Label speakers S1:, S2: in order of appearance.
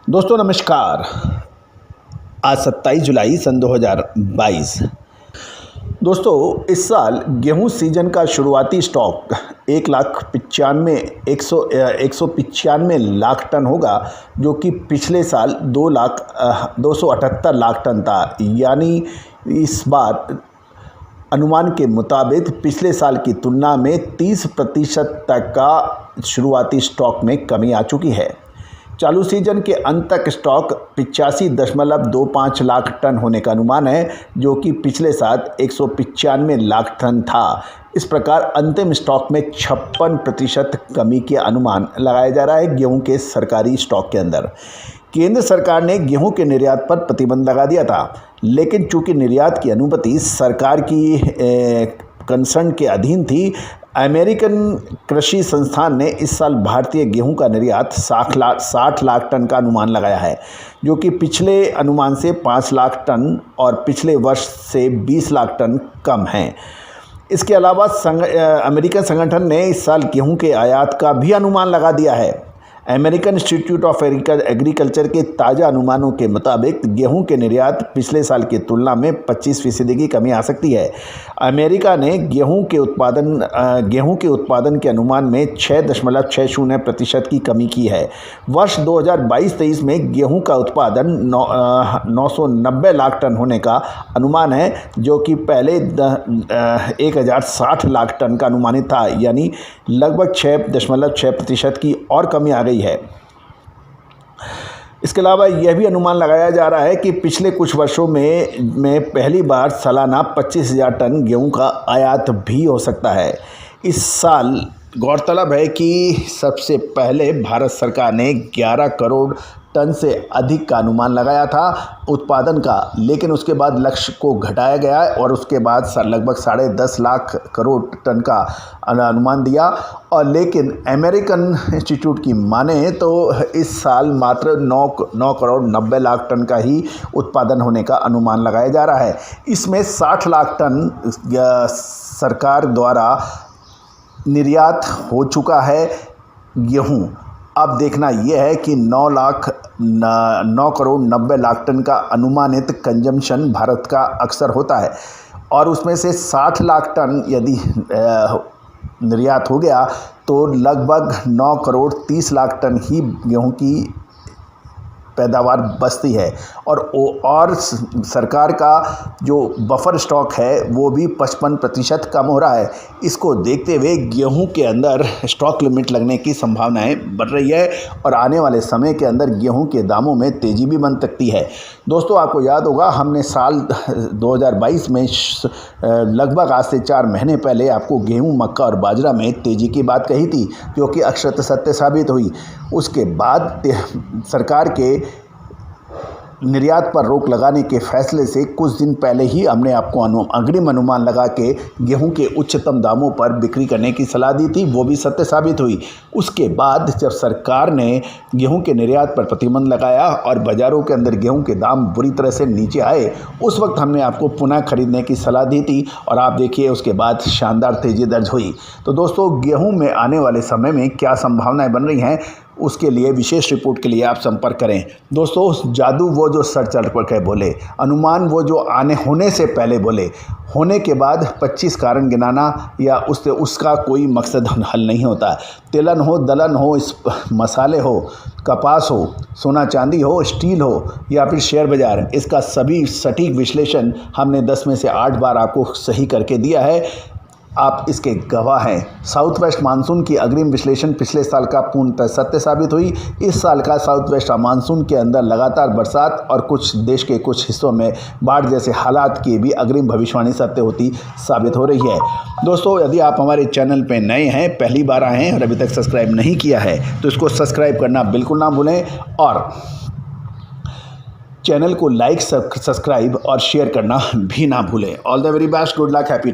S1: दोस्तों नमस्कार। आज 27 जुलाई सन 2022। दोस्तों इस साल गेहूं सीजन का शुरुआती स्टॉक 1,95 लाख टन होगा, जो कि पिछले साल 2,78 लाख टन था। यानी इस बार अनुमान के मुताबिक पिछले साल की तुलना में 30% तक का शुरुआती स्टॉक में कमी आ चुकी है। चालू सीजन के अंत तक स्टॉक 85.25 लाख टन होने का अनुमान है, जो कि पिछले साल 195 लाख टन था। इस प्रकार अंतिम स्टॉक में 56% कमी के अनुमान लगाया जा रहा है गेहूं के सरकारी स्टॉक के अंदर। केंद्र सरकार ने गेहूं के निर्यात पर प्रतिबंध लगा दिया था, लेकिन चूंकि निर्यात की अनुमति सरकार की कंसर्न के अधीन थी, अमेरिकन कृषि संस्थान ने इस साल भारतीय गेहूं का निर्यात 60 लाख टन का अनुमान लगाया है, जो कि पिछले अनुमान से 5 लाख टन और पिछले वर्ष से 20 लाख टन कम है। इसके अलावा अमेरिकन संगठन ने इस साल गेहूं के आयात का भी अनुमान लगा दिया है। अमेरिकन इंस्टीट्यूट ऑफ एग्रीकल्चर के ताज़ा अनुमानों के मुताबिक गेहूं के निर्यात पिछले साल की तुलना में 25% की कमी आ सकती है। अमेरिका ने गेहूं के उत्पादन के अनुमान में 6.60% की कमी की है। वर्ष 2022-23 में गेहूं का उत्पादन 990 लाख टन होने का अनुमान है, जो कि पहले 1,060 लाख टन का अनुमानित था। यानी लगभग 6.6% की और कमी आ गई है। इसके अलावा यह भी अनुमान लगाया जा रहा है कि पिछले कुछ वर्षों में पहली बार सालाना 25,000 टन गेहूं का आयात भी हो सकता है। इस साल गौरतलब है कि सबसे पहले भारत सरकार ने 11 करोड़ टन से अधिक का अनुमान लगाया था उत्पादन का, लेकिन उसके बाद लक्ष्य को घटाया गया और उसके बाद लगभग 10.5 लाख करोड़ टन का अनुमान दिया। और लेकिन अमेरिकन इंस्टीट्यूट की माने तो इस साल मात्र 9 करोड़ 90 लाख टन का ही उत्पादन होने का अनुमान लगाया जा रहा है। इसमें 60 लाख टन सरकार द्वारा निर्यात हो चुका है गेहूं। अब देखना यह है कि 9 करोड़ 90 लाख टन का अनुमानित कंजम्पशन भारत का अक्सर होता है, और उसमें से 60 लाख टन यदि निर्यात हो गया तो लगभग 9 करोड़ 30 लाख टन ही गेहूं की पैदावार बचती है। और सरकार का जो बफर स्टॉक है वो भी 55% कम हो रहा है। इसको देखते हुए गेहूं के अंदर स्टॉक लिमिट लगने की संभावनाएं बढ़ रही है और आने वाले समय के अंदर गेहूं के दामों में तेज़ी भी बन सकती है। दोस्तों आपको याद होगा, हमने साल 2022 में लगभग आज से 4 महीने पहले आपको गेहूं, मक्का और बाजरा में तेज़ी की बात कही थी, जो कि अक्षरशः सत्य साबित हुई। उसके बाद सरकार के निर्यात पर रोक लगाने के फैसले से कुछ दिन पहले ही हमने आपको अग्रिम अनुमान लगा के गेहूं के उच्चतम दामों पर बिक्री करने की सलाह दी थी, वो भी सत्य साबित हुई। उसके बाद जब सरकार ने गेहूं के निर्यात पर प्रतिबंध लगाया और बाज़ारों के अंदर गेहूं के दाम बुरी तरह से नीचे आए, उस वक्त हमने आपको पुनः खरीदने की सलाह दी थी और आप देखिए उसके बाद शानदार तेज़ी दर्ज हुई। तो दोस्तों गेहूँ में आने वाले समय में क्या संभावनाएँ बन रही हैं, उसके लिए विशेष रिपोर्ट के लिए आप संपर्क करें। दोस्तों जादू वो जो सर चढ़ कर बोले, अनुमान वो जो होने से पहले बोले, होने के बाद 25 कारण गिनाना या उसका कोई मकसद हल नहीं होता। तिलहन हो, दलहन हो, मसाले हो, कपास हो, सोना चांदी हो, स्टील हो या फिर शेयर बाज़ार, इसका सभी सटीक विश्लेषण हमने 10 में से 8 बार आपको सही करके दिया है। आप इसके गवाह हैं। साउथ वेस्ट मानसून की अग्रिम विश्लेषण पिछले साल का पूर्णतः सत्य साबित हुई। इस साल का साउथ वेस्ट मानसून के अंदर लगातार बरसात और कुछ देश के कुछ हिस्सों में बाढ़ जैसे हालात की भी अग्रिम भविष्यवाणी सत्य होती साबित हो रही है। दोस्तों यदि आप हमारे चैनल पर नए हैं, पहली बार आए हैं और अभी तक सब्सक्राइब नहीं किया है, तो इसको सब्सक्राइब करना बिल्कुल ना भूलें और चैनल को लाइक, सब्सक्राइब और शेयर करना भी ना भूलें। All the very best, good luck, happy